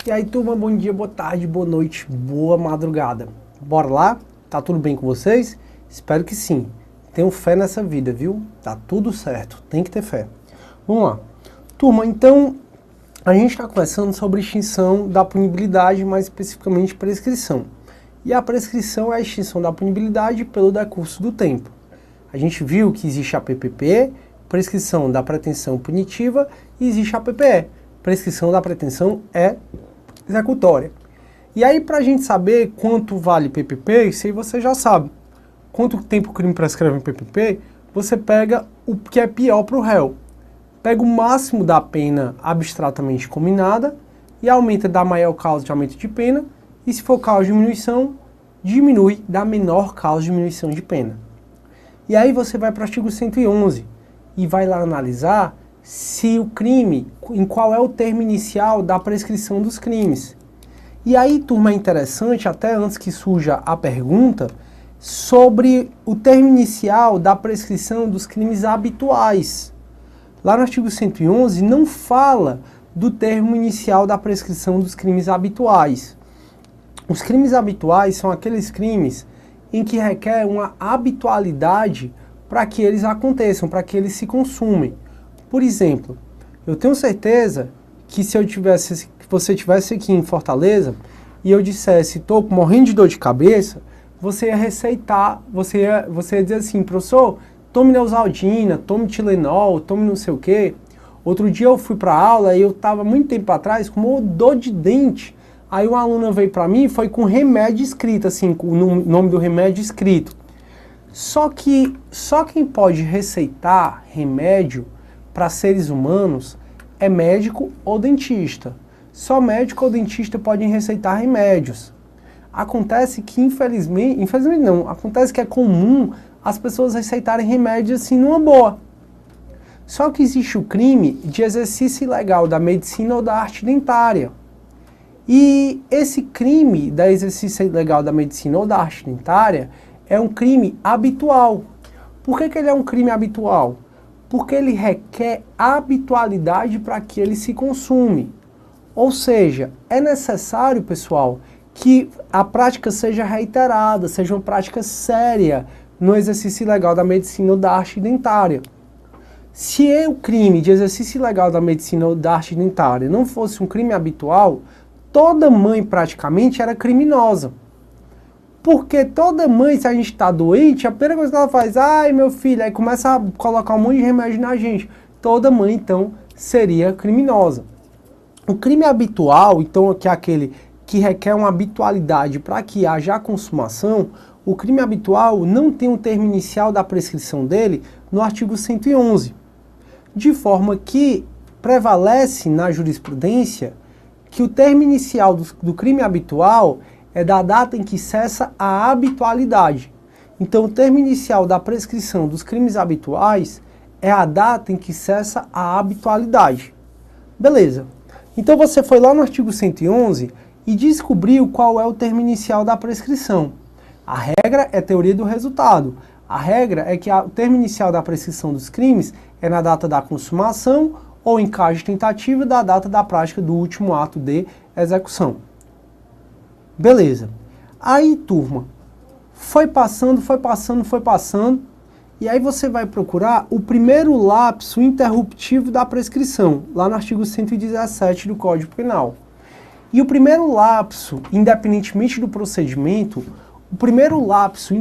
E aí, turma, bom dia, boa tarde, boa noite, boa madrugada. Bora lá? Tá tudo bem com vocês? Espero que sim. Tenham fé nessa vida, viu? Tá tudo certo, tem que ter fé. Vamos lá. Turma, então, a gente está conversando sobre extinção da punibilidade, mais especificamente prescrição. E a prescrição é a extinção da punibilidade pelo decurso do tempo. A gente viu que existe a PPP, prescrição da pretensão punitiva, e existe a PPE, prescrição da pretensão executória. E aí, para a gente saber quanto vale PPP, isso aí você já sabe. Quanto tempo o crime prescreve em PPP, você pega o que é pior para o réu. Pega o máximo da pena abstratamente combinada e aumenta da maior causa de aumento de pena, e se for causa de diminuição, diminui da menor causa de diminuição de pena. E aí você vai para o artigo 111 e vai lá analisar se o crime, em qual é o termo inicial da prescrição dos crimes. E aí, turma, é interessante, até antes que surja a pergunta, sobre o termo inicial da prescrição dos crimes habituais. Lá no artigo 111 não fala do termo inicial da prescrição dos crimes habituais. Os crimes habituais são aqueles crimes em que requer uma habitualidade para que eles aconteçam, para que eles se consumem. Por exemplo, eu tenho certeza que se você estivesse aqui em Fortaleza e eu dissesse, estou morrendo de dor de cabeça, você ia receitar, você ia dizer assim, professor, tome Neosaldina, tome Tilenol, tome não sei o quê. Outro dia eu fui para aula e eu estava muito tempo atrás com uma dor de dente. Aí uma aluna veio para mim e foi com remédio escrito, assim, com o nome do remédio escrito. Só que só quem pode receitar remédio para seres humanos é médico ou dentista. Só médico ou dentista podem receitar remédios. Acontece que, infelizmente não, acontece que é comum as pessoas receitarem remédios assim numa boa. Só que existe o crime de exercício ilegal da medicina ou da arte dentária. E esse crime da exercício ilegal da medicina ou da arte dentária é um crime habitual. Por que ele é um crime habitual? Porque ele requer habitualidade para que ele se consume. Ou seja, é necessário, pessoal, que a prática seja reiterada, seja uma prática séria no exercício ilegal da medicina ou da arte dentária. Se o crime de exercício ilegal da medicina ou da arte dentária não fosse um crime habitual, toda mãe praticamente era criminosa. Porque toda mãe, se a gente está doente, a primeira coisa que ela faz, ai meu filho, aí começa a colocar um monte de remédio na gente. Toda mãe, então, seria criminosa. O crime habitual, então, que é aquele que requer uma habitualidade para que haja a consumação, o crime habitual não tem um termo inicial da prescrição dele no artigo 111. De forma que prevalece na jurisprudência que o termo inicial do crime habitual é da data em que cessa a habitualidade. Então, o termo inicial da prescrição dos crimes habituais é a data em que cessa a habitualidade. Beleza. Então, você foi lá no artigo 111 e descobriu qual é o termo inicial da prescrição. A regra é teoria do resultado. A regra é que o termo inicial da prescrição dos crimes é na data da consumação ou, em caso de tentativa, da data da prática do último ato de execução. Beleza. Aí, turma, foi passando, e aí você vai procurar o primeiro lapso interruptivo da prescrição, lá no artigo 117 do Código Penal. E o primeiro lapso, independentemente do procedimento, o primeiro lapso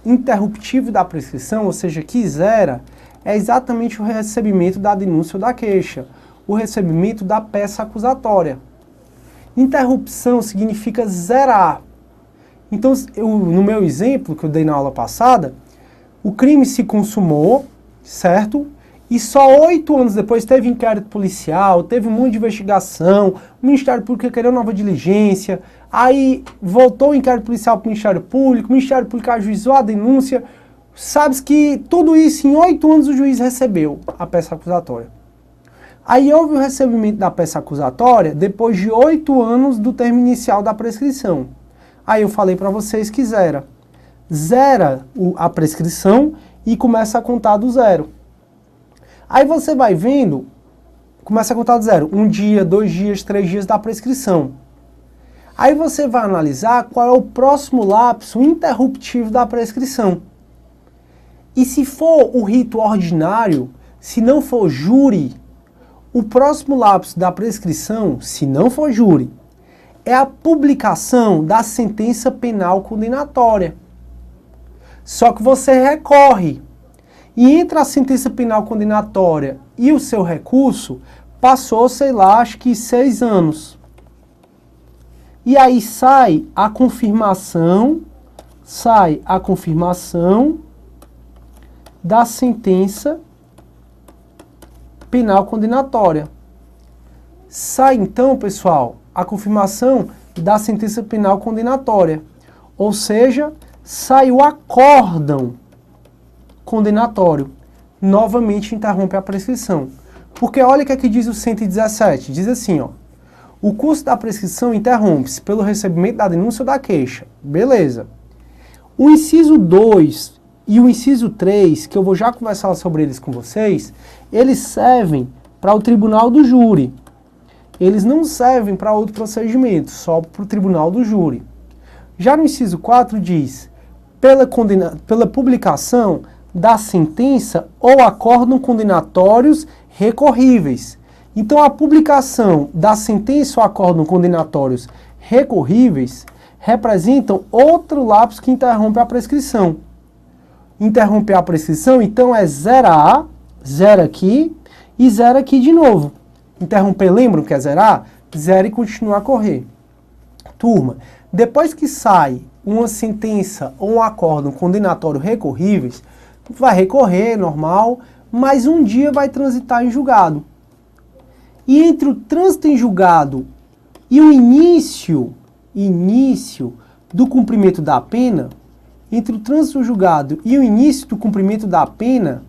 interruptivo da prescrição, ou seja, que zera, é exatamente o recebimento da denúncia ou da queixa, o recebimento da peça acusatória. Interrupção significa zerar. Então, no meu exemplo que eu dei na aula passada, o crime se consumou, certo? E só 8 anos depois teve inquérito policial, teve um monte de investigação, o Ministério Público queria nova diligência, aí voltou o inquérito policial para o Ministério Público ajuizou a denúncia. Sabes que tudo isso em 8 anos o juiz recebeu a peça acusatória. Aí houve o recebimento da peça acusatória depois de 8 anos do termo inicial da prescrição. Aí eu falei para vocês que zera a prescrição e começa a contar do zero. Aí você vai vendo Começa a contar do zero. 1 dia, 2 dias, 3 dias da prescrição. Aí você vai analisar qual é o próximo lapso interruptivo da prescrição. E se for o rito ordinário, se não for júri, o próximo lapso da prescrição, se não for júri, é a publicação da sentença penal condenatória. Só que você recorre. E entre a sentença penal condenatória e o seu recurso, passou, sei lá, acho que 6 anos. E aí sai a confirmação da sentença penal condenatória. Sai então, pessoal, a confirmação da sentença penal condenatória. Ou seja, sai o acórdão condenatório. Novamente interrompe a prescrição. Porque olha o que aqui diz o 117. Diz assim, ó. O curso da prescrição interrompe-se pelo recebimento da denúncia ou da queixa. Beleza. O inciso 2 e o inciso 3, que eu vou já conversar sobre eles com vocês, eles servem para o tribunal do júri. Eles não servem para outro procedimento, só para o tribunal do júri. Já no inciso 4 diz, pela publicação da sentença ou acórdão condenatórios recorríveis. Então, a publicação da sentença ou acórdão condenatórios recorríveis representam outro lapso que interrompe a prescrição. Interromper a prescrição, então, é zerar, zera aqui e zera aqui de novo. Interromper, lembram que é zerar? Zera e continua a correr. Turma, depois que sai uma sentença ou um acórdão condenatório recorríveis, vai recorrer, normal, mas um dia vai transitar em julgado. E entre o trânsito em julgado e o início do cumprimento da pena, entre o trânsito julgado e o início do cumprimento da pena,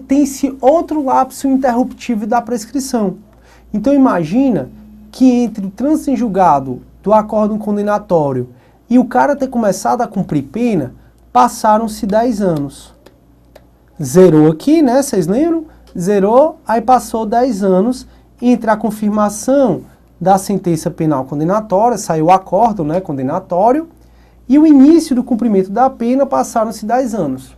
tem-se outro lapso interruptivo da prescrição. Então imagina que entre o trânsito em julgado do acórdão condenatório e o cara ter começado a cumprir pena, passaram-se 10 anos. Zerou aqui, né? Vocês lembram? Zerou, aí passou 10 anos entre a confirmação da sentença penal condenatória, saiu o acórdão, né, condenatório, e o início do cumprimento da pena, passaram-se 10 anos.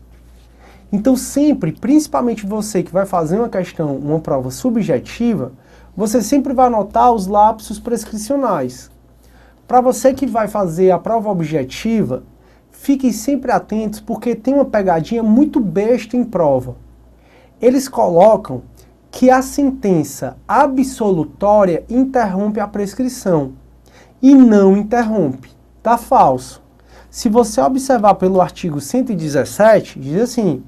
Então sempre, principalmente você que vai fazer uma questão, uma prova subjetiva, você sempre vai anotar os lapsos prescricionais. Para você que vai fazer a prova objetiva, fiquem sempre atentos, porque tem uma pegadinha muito besta em prova. Eles colocam que a sentença absolutória interrompe a prescrição. E não interrompe. Tá falso. Se você observar pelo artigo 117, diz assim,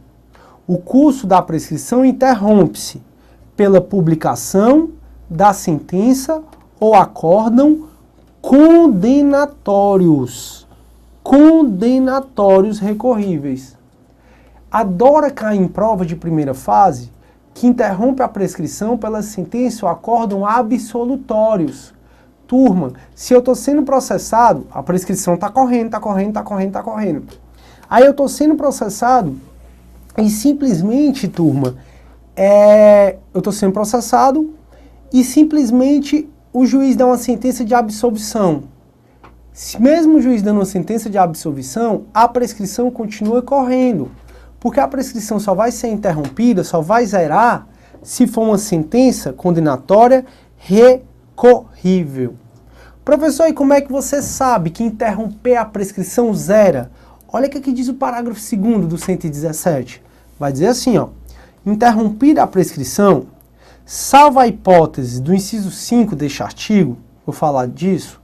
o curso da prescrição interrompe-se pela publicação da sentença ou acórdão condenatórios recorríveis. Adora cair em prova de primeira fase que interrompe a prescrição pela sentença ou acórdão absolutórios. Turma, se eu estou sendo processado, a prescrição está correndo. Aí eu estou sendo processado e simplesmente, turma, eu estou sendo processado e simplesmente o juiz dá uma sentença de absolvição. Mesmo o juiz dando uma sentença de absolvição, a prescrição continua correndo. Porque a prescrição só vai ser interrompida, só vai zerar, se for uma sentença condenatória recorrível. Professor, e como é que você sabe que interromper a prescrição zera? Olha o que aqui diz o parágrafo 2º do 117. Vai dizer assim, ó. Interrompida a prescrição, salvo a hipótese do inciso 5 deste artigo, vou falar disso,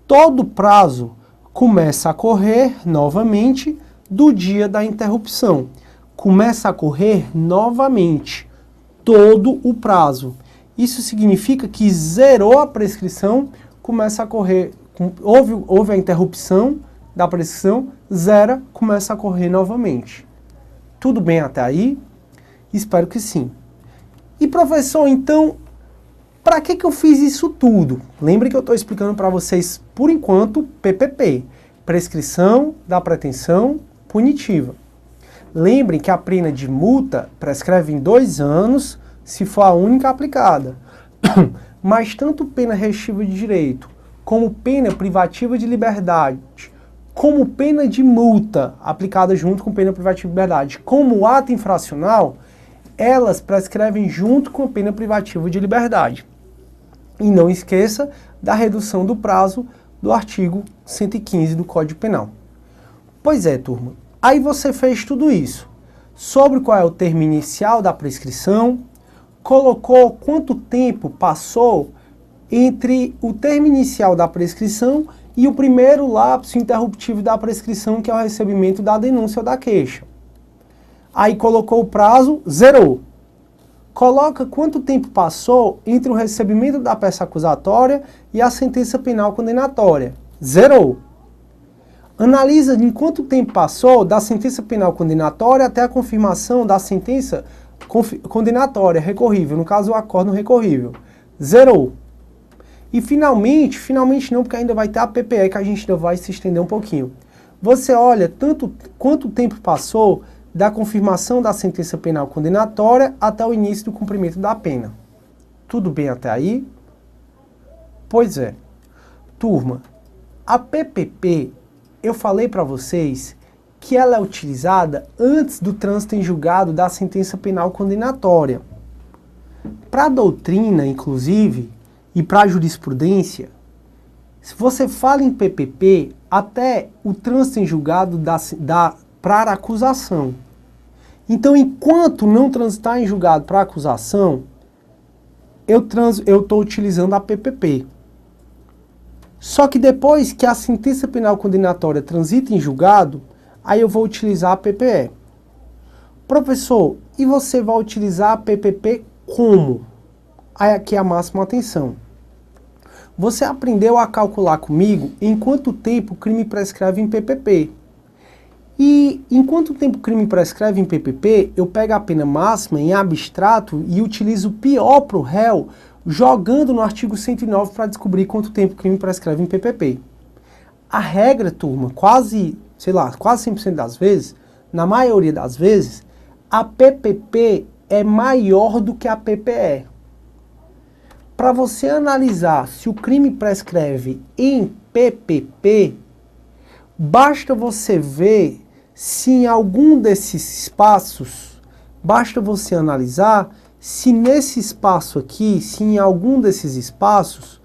todo prazo começa a correr novamente do dia da interrupção. Começa a correr novamente todo o prazo. Isso significa que zerou a prescrição, começa a correr, houve a interrupção da prescrição, zera, começa a correr novamente. Tudo bem até aí? Espero que sim. E professor, então, para que eu fiz isso tudo? Lembre que eu estou explicando para vocês, por enquanto, PPP, prescrição da pretensão punitiva. Lembrem que a pena de multa prescreve em 2 anos, se for a única aplicada. Mas tanto pena restritiva de direito, como pena privativa de liberdade, como pena de multa aplicada junto com pena privativa de liberdade, como ato infracional, elas prescrevem junto com a pena privativa de liberdade. E não esqueça da redução do prazo do artigo 115 do Código Penal. Pois é, turma. Aí você fez tudo isso. Sobre qual é o termo inicial da prescrição, colocou quanto tempo passou entre o termo inicial da prescrição e o primeiro lapso interruptivo da prescrição, que é o recebimento da denúncia ou da queixa. Aí colocou o prazo, zerou. Coloca quanto tempo passou entre o recebimento da peça acusatória e a sentença penal condenatória. Zerou. Analisa em quanto tempo passou da sentença penal condenatória até a confirmação da sentença condenatória recorrível, no caso o acórdão recorrível. Zerou. E finalmente não, porque ainda vai ter a PPE, que a gente ainda vai se estender um pouquinho. Você olha quanto tempo passou da confirmação da sentença penal condenatória até o início do cumprimento da pena. Tudo bem até aí? Pois é. Turma, a PPP, eu falei para vocês que ela é utilizada antes do trânsito em julgado da sentença penal condenatória. Para a doutrina, inclusive, e para a jurisprudência, se você fala em PPP, até o trânsito em julgado para acusação. Então, enquanto não transitar em julgado para acusação, eu estou utilizando a PPP. Só que depois que a sentença penal condenatória transita em julgado, aí eu vou utilizar a PPE. Professor, e você vai utilizar a PPP como? Aí aqui é a máxima atenção. Você aprendeu a calcular comigo em quanto tempo o crime prescreve em PPP. E em quanto tempo o crime prescreve em PPP, eu pego a pena máxima em abstrato e utilizo o pior para o réu, jogando no artigo 109 para descobrir quanto tempo o crime prescreve em PPP. A regra, turma, quase 100% das vezes, na maioria das vezes, a PPP é maior do que a PPE. Para você analisar se o crime prescreve em PPP, basta você ver se em algum desses espaços, basta você analisar se nesse espaço aqui, se em algum desses espaços,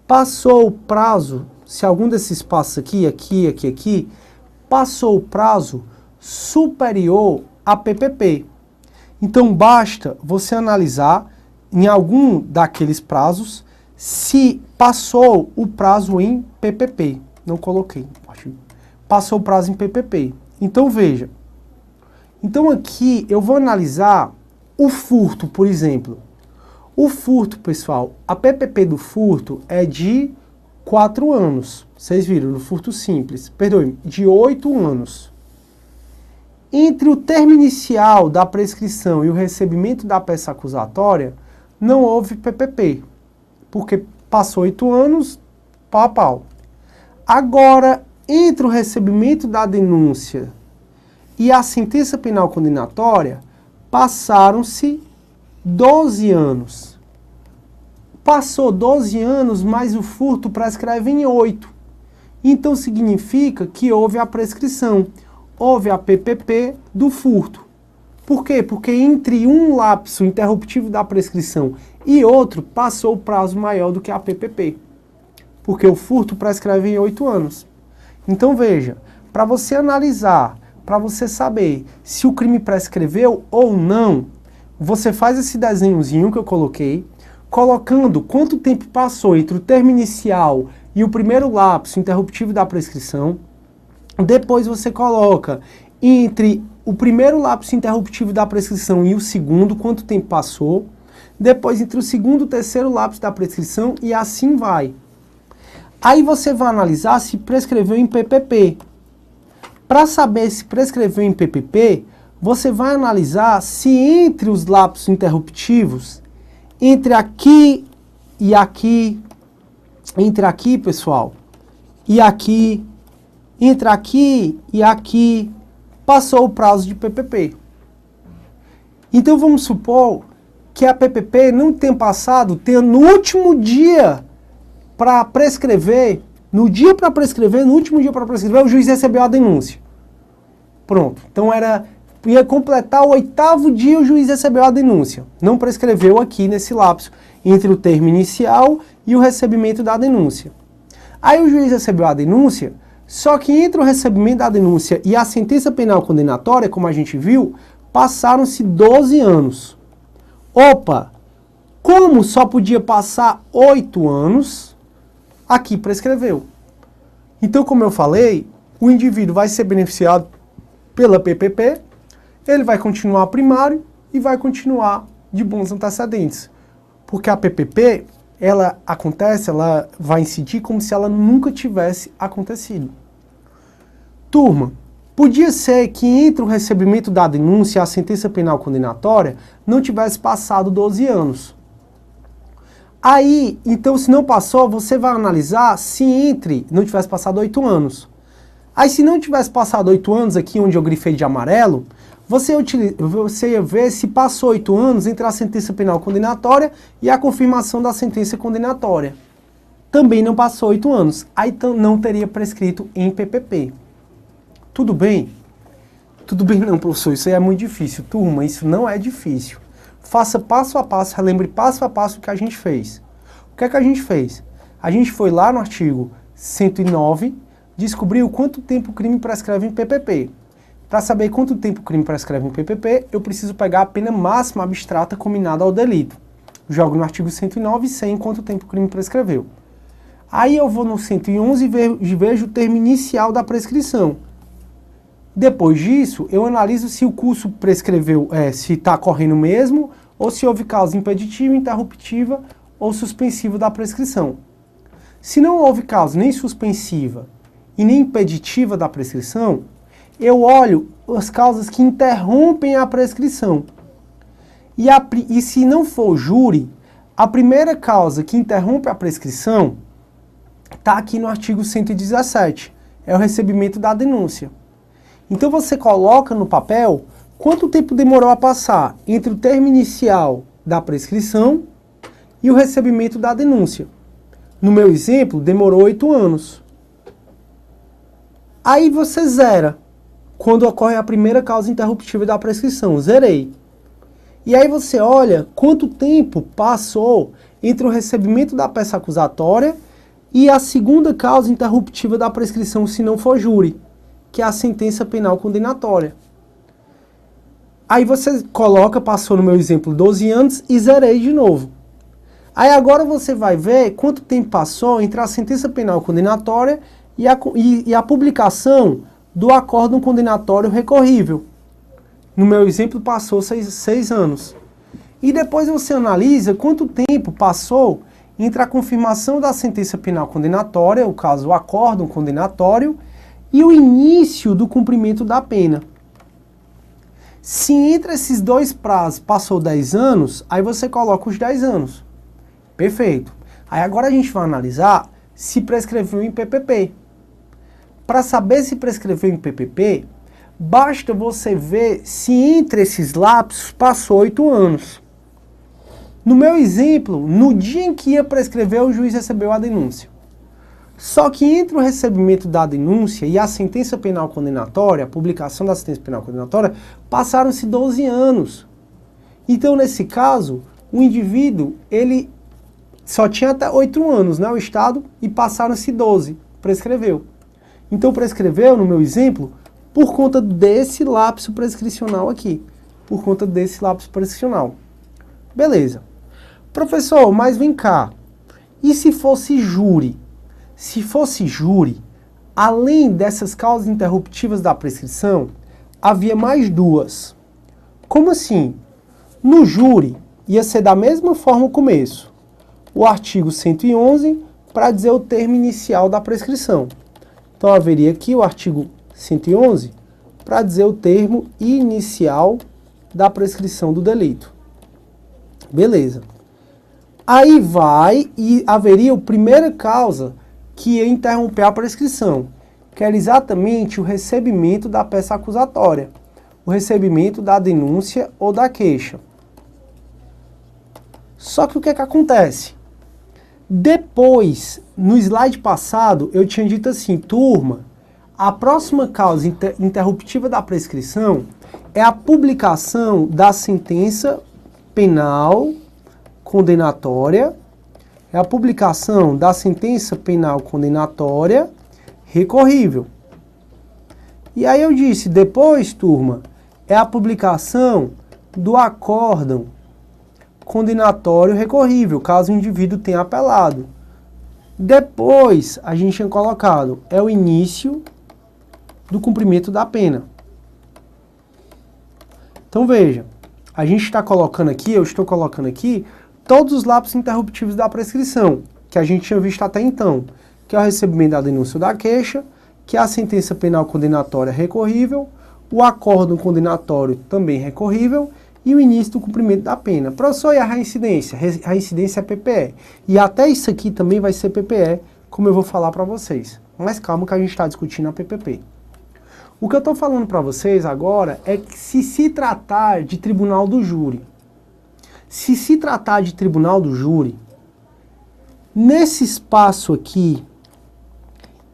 passou o prazo, se algum desses espaços aqui, passou o prazo superior a PPP. Então basta você analisar em algum daqueles prazos se passou o prazo em PPP. Não coloquei. Passou o prazo em PPP. Então veja. Então aqui eu vou analisar o furto, por exemplo. O furto, pessoal, a PPP do furto é de 4 anos. Vocês viram, no furto simples. Perdoe, de 8 anos. Entre o termo inicial da prescrição e o recebimento da peça acusatória, não houve PPP, porque passou 8 anos, pau a pau. Agora, entre o recebimento da denúncia e a sentença penal condenatória, passaram-se 12 anos. Passou 12 anos, mas o furto prescreve em 8. Então significa que houve a prescrição, houve a PPP do furto. Por quê? Porque entre um lapso interruptivo da prescrição e outro, passou o prazo maior do que a PPP. Porque o furto prescreve em 8 anos. Então veja, para você analisar, para você saber se o crime prescreveu ou não, você faz esse desenhozinho que eu coloquei, colocando quanto tempo passou entre o termo inicial e o primeiro lapso interruptivo da prescrição. Depois você coloca entre o primeiro lapso interruptivo da prescrição e o segundo, quanto tempo passou. Depois entre o segundo e o terceiro lapso da prescrição e assim vai. Aí você vai analisar se prescreveu em PPP. Para saber se prescreveu em PPP, você vai analisar se entre os lapsos interruptivos, entre aqui e aqui, entre aqui, pessoal, e aqui, entre aqui e aqui, passou o prazo de PPP. Então vamos supor que a PPP não tenha passado, no último dia para prescrever, no último dia para prescrever, o juiz recebeu a denúncia. Pronto. Então ia completar o 8º dia, o juiz recebeu a denúncia. Não prescreveu aqui nesse lapso entre o termo inicial e o recebimento da denúncia. Aí o juiz recebeu a denúncia, só que entre o recebimento da denúncia e a sentença penal condenatória, como a gente viu, passaram-se 12 anos. Opa! Como só podia passar 8 anos, aqui prescreveu. Então, como eu falei, o indivíduo vai ser beneficiado pela PPP, ele vai continuar primário e vai continuar de bons antecedentes. Porque a PPP, ela vai incidir como se ela nunca tivesse acontecido. Turma, podia ser que entre o recebimento da denúncia e a sentença penal condenatória não tivesse passado 12 anos. Aí, então, se não passou, você vai analisar se não tivesse passado 8 anos. Aí, se não tivesse passado 8 anos, aqui onde eu grifei de amarelo, você ia ver se passou 8 anos entre a sentença penal condenatória e a confirmação da sentença condenatória. Também não passou 8 anos. Aí não teria prescrito em PPP. Tudo bem? Tudo bem não, professor. Isso aí é muito difícil. Turma, isso não é difícil. Faça passo a passo, relembre passo a passo o que a gente fez. O que é que a gente fez? A gente foi lá no artigo 109, descobriu quanto tempo o crime prescreve em PPP. Para saber quanto tempo o crime prescreve em PPP, eu preciso pegar a pena máxima abstrata combinada ao delito. Jogo no artigo 109 e sei em quanto tempo o crime prescreveu. Aí eu vou no 111 e vejo o termo inicial da prescrição. Depois disso, eu analiso se o curso prescreveu, se está correndo mesmo, ou se houve causa impeditiva, interruptiva ou suspensiva da prescrição. Se não houve causa nem suspensiva e nem impeditiva da prescrição, eu olho as causas que interrompem a prescrição. E se não for júri, a primeira causa que interrompe a prescrição está aqui no artigo 117, é o recebimento da denúncia. Então você coloca no papel quanto tempo demorou a passar entre o termo inicial da prescrição e o recebimento da denúncia. No meu exemplo, demorou 8 anos. Aí você zera quando ocorre a primeira causa interruptiva da prescrição. Zerei. E aí você olha quanto tempo passou entre o recebimento da peça acusatória e a segunda causa interruptiva da prescrição, se não for júri, que é a sentença penal condenatória. Aí você coloca, passou no meu exemplo 12 anos e zerei de novo. Aí agora você vai ver quanto tempo passou entre a sentença penal condenatória e a publicação do acórdão condenatório recorrível. No meu exemplo passou 6 anos. E depois você analisa quanto tempo passou entre a confirmação da sentença penal condenatória, o caso o acórdão condenatório, e o início do cumprimento da pena. Se entre esses dois prazos passou 10 anos, aí você coloca os 10 anos. Perfeito. Aí agora a gente vai analisar se prescreveu em PPP. Para saber se prescreveu em PPP, basta você ver se entre esses lapsos passou 8 anos. No meu exemplo, no dia em que ia prescrever, o juiz recebeu a denúncia. Só que entre o recebimento da denúncia e a sentença penal condenatória, a publicação da sentença penal condenatória, passaram-se 12 anos. Então, nesse caso, o indivíduo, ele só tinha até 8 anos, né, o Estado, e passaram-se 12, prescreveu. Então, prescreveu, no meu exemplo, por conta desse lapso prescricional aqui. Por conta desse lapso prescricional. Beleza. Professor, mas vem cá. E se fosse júri? Se fosse júri, além dessas causas interruptivas da prescrição, havia mais 2. Como assim? No júri, ia ser da mesma forma o começo. O artigo 111 para dizer o termo inicial da prescrição. Então, haveria aqui o artigo 111 para dizer o termo inicial da prescrição do delito. Beleza. Aí vai e haveria a primeira causa que ia interromper a prescrição, que era exatamente o recebimento da peça acusatória, o recebimento da denúncia ou da queixa. Só que o que é que acontece? Depois, no slide passado, eu tinha dito assim, turma, a próxima causa interruptiva da prescrição é a publicação da sentença penal condenatória, recorrível. E aí eu disse, depois, turma, é a publicação do acórdão condenatório recorrível, caso o indivíduo tenha apelado. Depois, a gente tinha colocado, é o início do cumprimento da pena. Então veja, a gente está colocando aqui, eu estou colocando aqui, todos os lapsos interruptivos da prescrição, que a gente tinha visto até então, que é o recebimento da denúncia ou da queixa, que é a sentença penal condenatória recorrível, o acórdão condenatório também recorrível, e o início do cumprimento da pena. Professor, e a reincidência? A reincidência é PPE. E até isso aqui também vai ser PPE, como eu vou falar para vocês. Mas calma que a gente está discutindo a PPP. O que eu estou falando para vocês agora é que se tratar de tribunal do júri, nesse espaço aqui,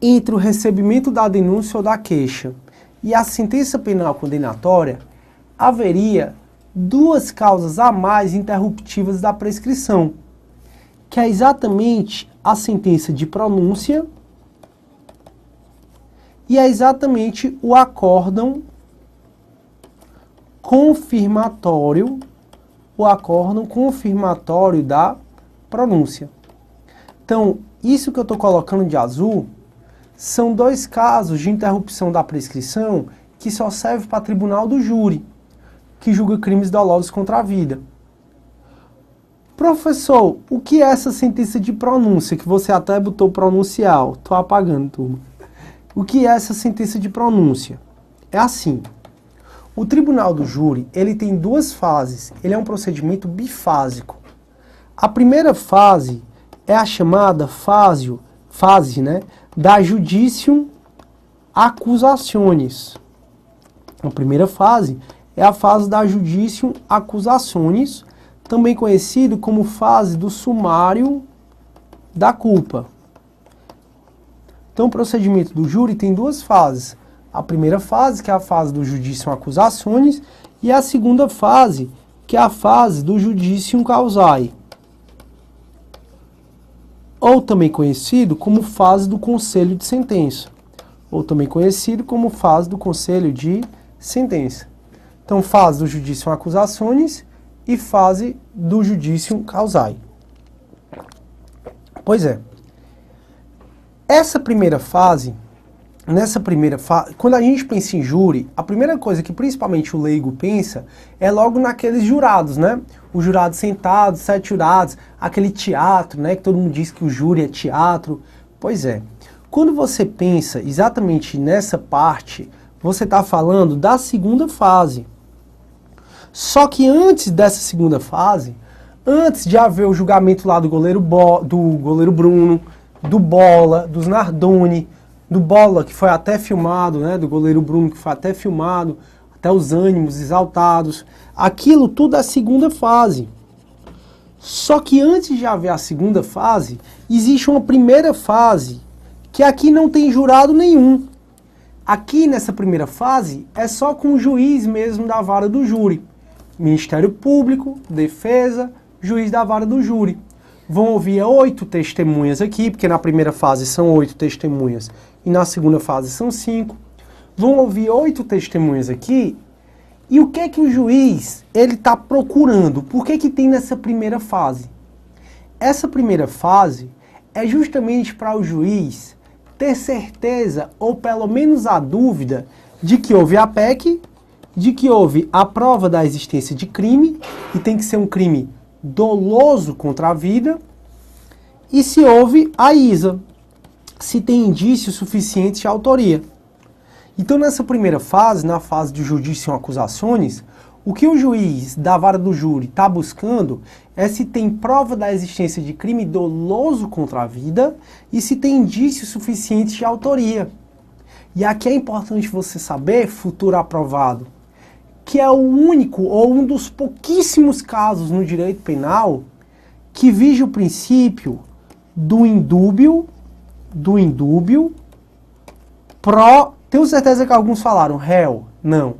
entre o recebimento da denúncia ou da queixa e a sentença penal condenatória, haveria duas causas a mais interruptivas da prescrição, que é exatamente a sentença de pronúncia e é exatamente o acórdão confirmatório, da pronúncia. Então, isso que eu estou colocando de azul são dois casos de interrupção da prescrição que só serve para tribunal do júri, que julga crimes dolosos contra a vida. Professor, o que é essa sentença de pronúncia, que você até botou pronuncial? Estou apagando, turma. O que é essa sentença de pronúncia? É assim, o tribunal do júri, ele tem duas fases, ele é um procedimento bifásico. A primeira fase é a chamada fase da Judicium Accusationis. A primeira fase é a fase da Judicium Accusationis, também conhecido como fase do sumário da culpa. Então, o procedimento do júri tem duas fases. A primeira fase, que é a fase do Judicium Accusationis, e a segunda fase, que é a fase do Judicium Causae, ou também conhecido como fase do conselho de sentença, Então, fase do Judicium Accusationis e fase do Judicium Causae. Pois é. Nessa primeira fase, quando a gente pensa em júri, a primeira coisa que principalmente o leigo pensa é logo naqueles jurados, né? Os jurados sentados, 7 jurados, aquele teatro, né? Que todo mundo diz que o júri é teatro. Pois é. Quando você pensa exatamente nessa parte, você está falando da segunda fase. Só que antes dessa segunda fase, antes de haver o julgamento lá do goleiro Bruno, do Bola, dos Nardoni, do Bola, que foi até filmado, né, do goleiro Bruno, que foi até filmado, até os ânimos exaltados, aquilo tudo é a segunda fase. Só que antes de haver a segunda fase, existe uma primeira fase, que aqui não tem jurado nenhum. Aqui nessa primeira fase, é só com o juiz mesmo da vara do júri. Ministério Público, defesa, juiz da vara do júri. Vão ouvir 8 testemunhas aqui, porque na primeira fase são 8 testemunhas e na segunda fase são 5. Vão ouvir 8 testemunhas aqui. E o que é que o juiz ele está procurando? Por que que tem nessa primeira fase? Essa primeira fase é justamente para o juiz ter certeza, ou pelo menos a dúvida, de que houve a PEC, de que houve a prova da existência de crime, e tem que ser um crime doloso contra a vida, e se houve a ISA, se tem indícios suficientes de autoria. Então, nessa primeira fase, na fase de Judicium Accusationis, o que o juiz da vara do júri está buscando é se tem prova da existência de crime doloso contra a vida e se tem indícios suficientes de autoria. E aqui é importante você saber, futuro aprovado, que é o único ou um dos pouquíssimos casos no direito penal que vige o princípio do indúbio pro... Tenho certeza que alguns falaram réu. Não.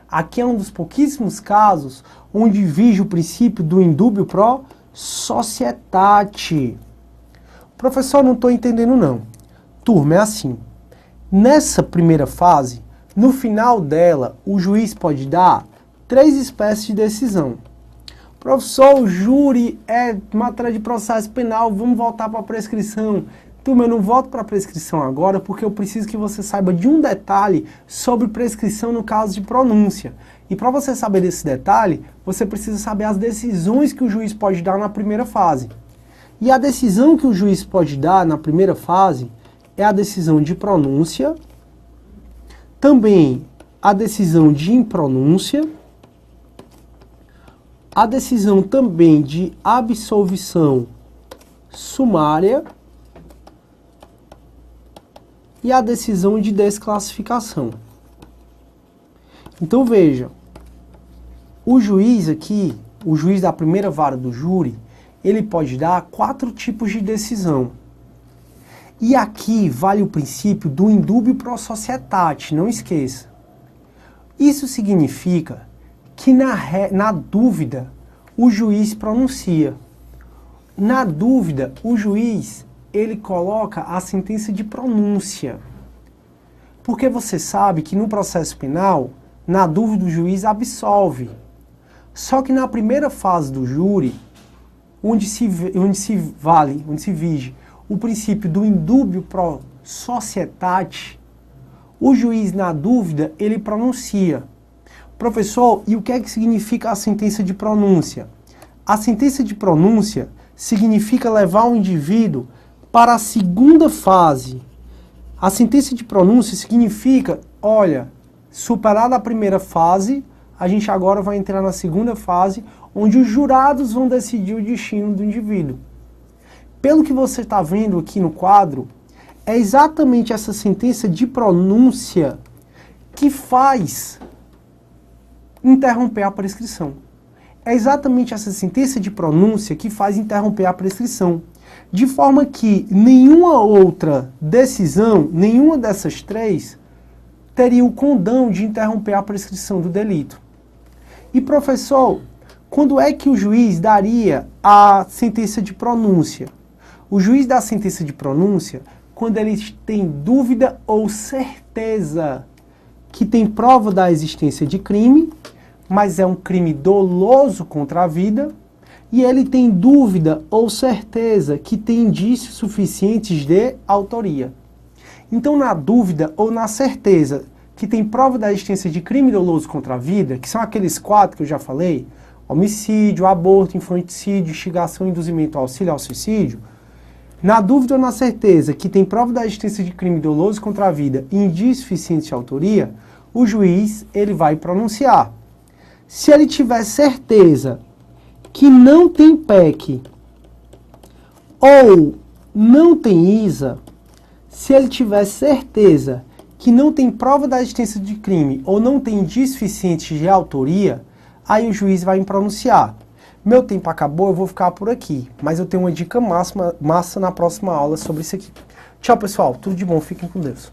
Aqui é um dos pouquíssimos casos onde vige o princípio do indúbio pro societate. Professor, não estou entendendo não. Turma, é assim. Nessa primeira fase, no final dela, o juiz pode dar 3 espécies de decisão. Professor, o júri é matéria de processo penal, vamos voltar para a prescrição. Turma, eu não volto para a prescrição agora porque eu preciso que você saiba de um detalhe sobre prescrição no caso de pronúncia. E para você saber desse detalhe, você precisa saber as decisões que o juiz pode dar na primeira fase. E a decisão que o juiz pode dar na primeira fase é a decisão de pronúncia, também a decisão de impronúncia, a decisão também de absolvição sumária e a decisão de desclassificação. Então veja, o juiz aqui, o juiz da primeira vara do júri, ele pode dar 4 tipos de decisão. E aqui vale o princípio do indúbio pro societate, não esqueça. Isso significa que na dúvida o juiz pronuncia. Na dúvida, o juiz ele coloca a sentença de pronúncia. Porque você sabe que no processo penal, na dúvida o juiz absolve. Só que na primeira fase do júri, onde se vige o princípio do indúbio pro societate, o juiz na dúvida ele pronuncia. Professor, e o que é que significa a sentença de pronúncia? A sentença de pronúncia significa levar o indivíduo para a segunda fase. A sentença de pronúncia significa, olha, superada a primeira fase, a gente agora vai entrar na segunda fase, onde os jurados vão decidir o destino do indivíduo. Pelo que você está vendo aqui no quadro, é exatamente essa sentença de pronúncia que faz interromper a prescrição. É exatamente essa sentença de pronúncia que faz interromper a prescrição. De forma que nenhuma outra decisão, nenhuma dessas 3, teria o condão de interromper a prescrição do delito. E professor, quando é que o juiz daria a sentença de pronúncia? O juiz dá a sentença de pronúncia quando ele tem dúvida ou certeza que tem prova da existência de crime, mas é um crime doloso contra a vida, e ele tem dúvida ou certeza que tem indícios suficientes de autoria. Então, na dúvida ou na certeza que tem prova da existência de crime doloso contra a vida, que são aqueles 4 que eu já falei, homicídio, aborto, infanticídio, instigação, induzimento, auxílio ao suicídio, na dúvida ou na certeza que tem prova da existência de crime doloso contra a vida e indícios suficientes de autoria, o juiz ele vai pronunciar. Se ele tiver certeza que não tem PEC ou não tem ISA, se ele tiver certeza que não tem prova da existência de crime ou não tem indícios suficientes de autoria, aí o juiz vai pronunciar. Meu tempo acabou, eu vou ficar por aqui, mas eu tenho uma dica massa na próxima aula sobre isso aqui. Tchau, pessoal, tudo de bom, fiquem com Deus.